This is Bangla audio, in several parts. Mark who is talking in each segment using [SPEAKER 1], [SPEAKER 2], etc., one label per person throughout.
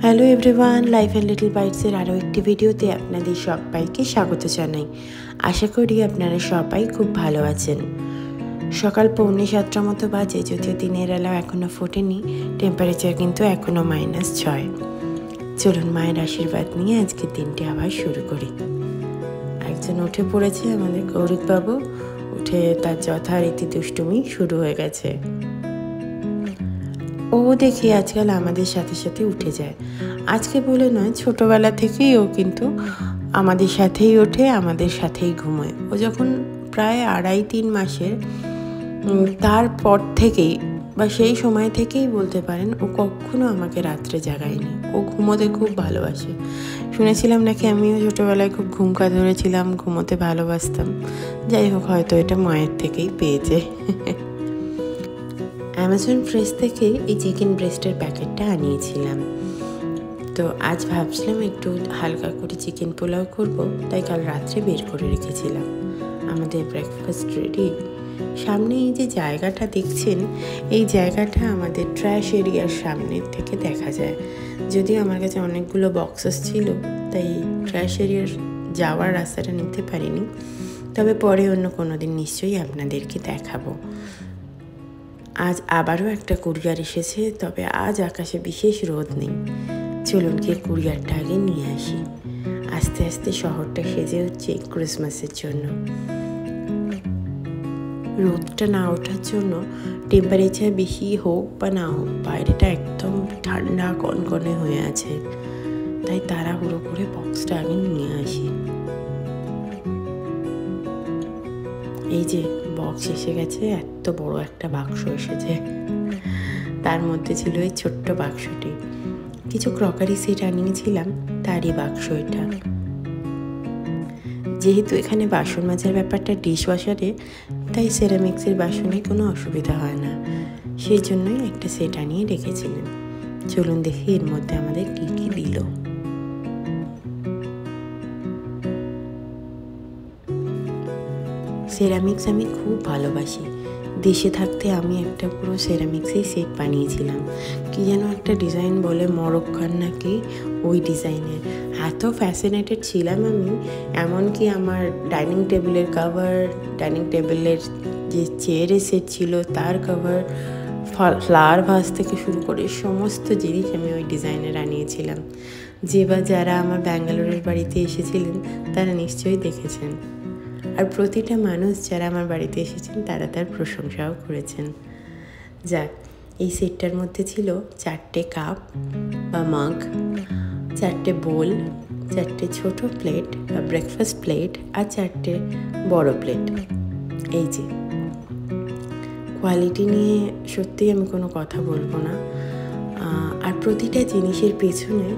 [SPEAKER 1] Hello everyone, life and little বাইটসের আরও একটি ভিডিওতে আপনাদের সবাইকে স্বাগত জানাই। আশা করি আপনারা সবাই খুব ভালো আছেন। সকাল 6:45 মতো বাজে, যদিও দিনের এলাও এখনও ফোটেনি। টেম্পারেচার কিন্তু এখনও -6। চলুন মায়ের আশীর্বাদ নিয়ে আজকের দিনটি আবার শুরু করি। একজন উঠে পড়েছে, আমাদের গৌরিকবাবু। উঠে তার যথারীতি দুষ্টুমি শুরু হয়ে গেছে। ও দেখি আজকাল আমাদের সাথে সাথে উঠে যায়। আজকে বলে নয়, ছোটোবেলা থেকেই ও কিন্তু আমাদের সাথেই ওঠে, আমাদের সাথেই ঘুমোয়। ও যখন প্রায় 2.5-3 মাসের, তারপর থেকেই বা সেই সময় থেকেই বলতে পারেন ও কখনো আমাকে রাত্রে জাগায়নি। ও ঘুমোতে খুব ভালোবাসে। শুনেছিলাম নাকি আমিও ছোটোবেলায় খুব ঘুমকা ধরেছিলাম, ঘুমোতে ভালোবাসতাম। যাই হোক, হয়তো এটা মায়ের থেকেই পেয়েছে। অ্যামাজন ফ্রেশ থেকে এই চিকেন ব্রেস্টের প্যাকেটটা আনিয়েছিলাম। তো আজ ভাবছিলাম একটু হালকা করে চিকেন পোলাও করব, তাই কাল রাত্রে বের করে রেখেছিলাম। আমাদের ব্রেকফাস্ট রেডি। সামনে এই যে জায়গাটা দেখছেন, এই জায়গাটা আমাদের ট্র্যাশ এরিয়ার সামনের থেকে দেখা যায়। যদিও আমার কাছে অনেকগুলো বক্সেস ছিল, তাই ট্র্যাশ এরিয়ার যাওয়ার রাস্তাটা নিতে পারিনি। তবে পরে অন্য কোনো দিন নিশ্চয়ই আপনাদেরকে দেখাবো। আজ আবারও একটা কুরিয়ার এসেছে, তবে আজ আকাশে বিশেষ রোদ নেই। চলুন গিয়ে কুরিয়ারটা আগে নিয়ে আসি। আস্তে আস্তে শহরটা সেজে হচ্ছে ক্রিসমাসের জন্য। রোদটা না ওঠার জন্য টেম্পারেচার বেশি হোক বা না হোক, বাইরেটা একদম ঠান্ডা কনকনে হয়ে আছে। তাই তাড়াহুড়ো করে বক্সটা আগে নিয়ে আসি। এই যে বক্স এসে গেছে, এত বড় একটা বাক্স এসেছে। তার মধ্যে ছিল এই ছোট্ট বাক্সটি। কিছু ক্রকারি সেট আনিয়েছিলাম, তারই বাক্স এটা। যেহেতু এখানে বাসন মাজার ব্যাপারটা ডিশ ওয়াশারে, তাই সেরামিক্সের বাসনে কোনো অসুবিধা হয় না। সেই জন্যই একটা সেট আনিয়ে রেখেছিলেন। চলুন দেখি এর মধ্যে আমাদের কী কী দিল। সেরামিক্স আমি খুব ভালোবাসি। দেশে থাকতে আমি একটা পুরো সেরামিক্সেই সেট বানিয়েছিলাম। কি যেন একটা ডিজাইন বলে, মরক্কান নাকি, ওই ডিজাইনের। এত ফ্যাসিনেটেড ছিলাম আমি, এমনকি আমার ডাইনিং টেবিলের কভার, ডাইনিং টেবিলের যে চেয়ারের সেট ছিল তার কভার, ফ্লাওয়ার ভাস থেকে শুরু করে সমস্ত জিনিস আমি ওই ডিজাইনের আনিয়েছিলাম। যে বা যারা আমার ব্যাঙ্গালোরের বাড়িতে এসেছিলেন তারা নিশ্চয়ই দেখেছেন। আর প্রতিটা মানুষ যারা আমার বাড়িতে এসেছেন তারা তার প্রশংসাও করেছেন। যাক, এই সেটটার মধ্যে ছিল 4টে কাপ বা মাগ, 4টে বোল, 4টে ছোট প্লেট বা ব্রেকফাস্ট প্লেট, আর 4টে বড় প্লেট। এই যে কোয়ালিটি নিয়ে সত্যিই আমি কোনো কথা বলবো না। আর প্রতিটা জিনিসের পেছনে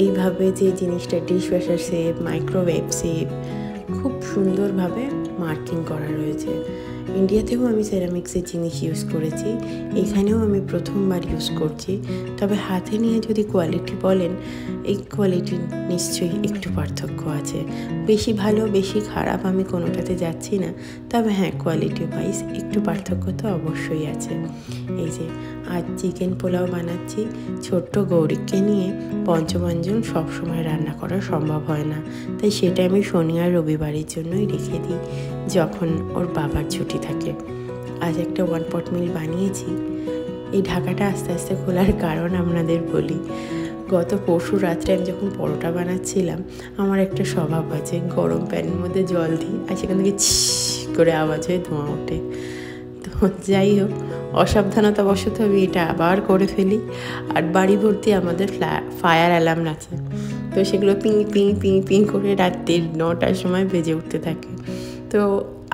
[SPEAKER 1] এইভাবে যে জিনিসটা dish washer shape, microwave shape, খুব সুন্দরভাবে মার্কিং করা রয়েছে। ইন্ডিয়াতেও আমি সেরামিক্সের জিনিস ইউজ করেছি, এখানেও আমি প্রথমবার ইউজ করছি। তবে হাতে নিয়ে যদি কোয়ালিটি বলেন, এই কোয়ালিটির নিশ্চয়ই একটু পার্থক্য আছে। বেশি ভালো বেশি খারাপ আমি কোনোটাতে যাচ্ছি না, তবে হ্যাঁ, কোয়ালিটি ওয়াইজ একটু পার্থক্য তো অবশ্যই আছে। এই যে আজ চিকেন পোলাও বানাচ্ছি। ছোট্ট গৌরিককে নিয়ে পঞ্চমঞ্জন সবসময় রান্না করা সম্ভব হয় না, তাই সেটা আমি শনি আর রবিবারের জন্যই রেখে দিই, যখন ওর বাবার ছুটি থাকে। আজ একটা 1 পট মিল বানিয়েছি। এই ঢাকাটা আস্তে আস্তে খোলার কারণ আপনাদের বলি। গত পরশু রাত্রে আমি যখন পরোটা বানাচ্ছিলাম, আমার একটা স্বভাব আছে, গরম প্যানের মধ্যে জল দিই আর সেখান থেকে ছিস করে আওয়াজ হয়ে ধোঁয়া ওঠে। তো যাই হোক, অসাবধানতাবশত আমি এটা আবার করে ফেলি। আর বাড়ি ভর্তি আমাদের ফায়ার অ্যালার্ম আছে, তো সেগুলো পিঁ পিঁ পিঁ পিঁ করে রাত্রি 9টার সময় বেজে উঠতে থাকে। তো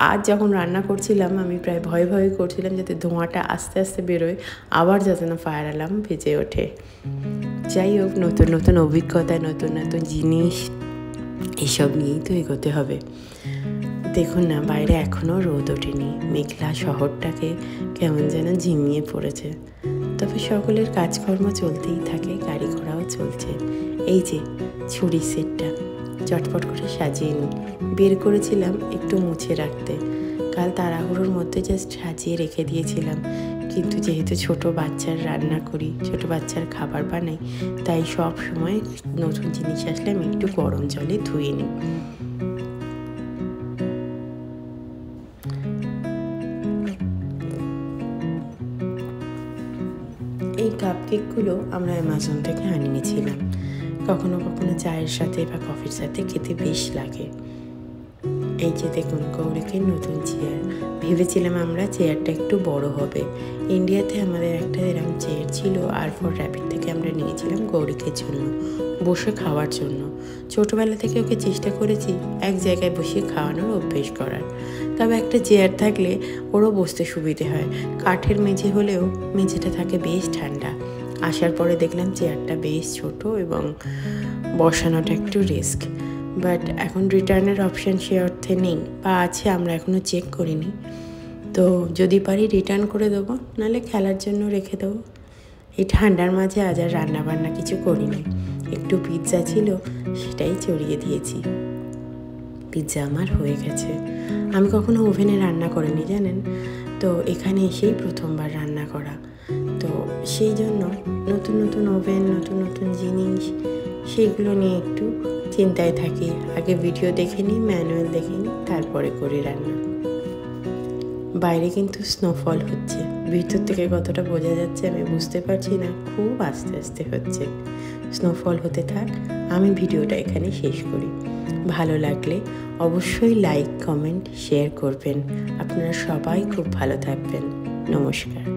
[SPEAKER 1] আজ যখন রান্না করছিলাম, আমি প্রায় ভয়ে ভয়ে করছিলাম যাতে ধোঁয়াটা আস্তে আস্তে বেরোয়, আবার যাতে না ফায়ার অ্যালার্ম বেজে ওঠে। যাই হোক, নতুন নতুন অভিজ্ঞতা, নতুন নতুন জিনিস, এসব নিয়েই তো এগোতে হবে। দেখুন না, বাইরে এখনও রোদ ওঠেনি, মেঘলা শহরটাকে কেমন যেন ঝিমিয়ে পড়েছে। তবে সকলের কাজকর্ম চলতেই থাকে, গাড়ি ঘোড়াও চলছে। এই যে ছুরির সেটটা চটপট করে সাজিয়ে নিই, বের করেছিলাম একটু মুছে রাখতে। কাল তাড়াহুড়োর মধ্যে জাস্ট সাজিয়ে রেখে দিয়েছিলাম, কিন্তু যেহেতু ছোট বাচ্চার রান্না করি, ছোট বাচ্চার খাবার বানাই, তাই সব সময় নতুন জিনিস আসলে আমি একটু গরম জলে ধুয়ে নিই। এই কাপকেকগুলো আমরা অ্যামাজন থেকে আনিয়েছিলাম। কখনো কখনো চায়ের সাথে বা কফির সাথে খেতে বেশ লাগে। এই যে দেখুন গৌরীকে নতুন চেয়ার। ভেবেছিলাম আমরা চেয়ারটা একটু বড় হবে। ইন্ডিয়াতে আমাদের একটা এরকম চেয়ার ছিল, R4 র্যাপিড থেকে আমরা নিয়েছিলাম গৌরীকে জন্য, বসে খাওয়ার জন্য। ছোটোবেলা থেকে ওকে চেষ্টা করেছি এক জায়গায় বসিয়ে খাওয়ানোর অভ্যেস করার। তবে একটা চেয়ার থাকলে ওরও বসতে সুবিধে হয়। কাঠের মেঝে হলেও মেঝেটা থাকে বেশ ঠান্ডা। আসার পরে দেখলাম চেয়ারটা বেশ ছোট এবং বসানোটা একটু রিস্ক। বাট এখন রিটার্নের অপশান সে অর্থে নেই, বা আছে আমরা এখনও চেক করিনি। তো যদি পারি রিটার্ন করে দেবো, নাহলে খেলার জন্য রেখে দেবো। এই ঠান্ডার মাঝে আজ আর রান্নাবান্না কিছু করিনি। একটু পিৎজা ছিল, সেটাই চড়িয়ে দিয়েছি। পিৎজা আমার হয়ে গেছে। আমি কখনো ওভেনে রান্না করিনি জানেন, তো এখানে এসেই প্রথমবার রান্না করা। তো সেই জন্য নতুন নতুন ওভেন, নতুন নতুন জিনিস, সেইগুলো নিয়ে একটু চিন্তায় থাকি। আগে ভিডিও দেখে নিই, ম্যানুয়াল দেখে নিই, তারপরে করি রান্না। বাইরে কিন্তু স্নোফল হচ্ছে, ভিতর থেকে কতটা বোঝা যাচ্ছে আমি বুঝতে পারছি না, খুব আস্তে আস্তে হচ্ছে। স্নোফল হতে থাক, আমি ভিডিওটা এখানে শেষ করি। ভালো লাগলে অবশ্যই লাইক, কমেন্ট, শেয়ার করবেন। আপনারা সবাই খুব ভালো থাকবেন। নমস্কার।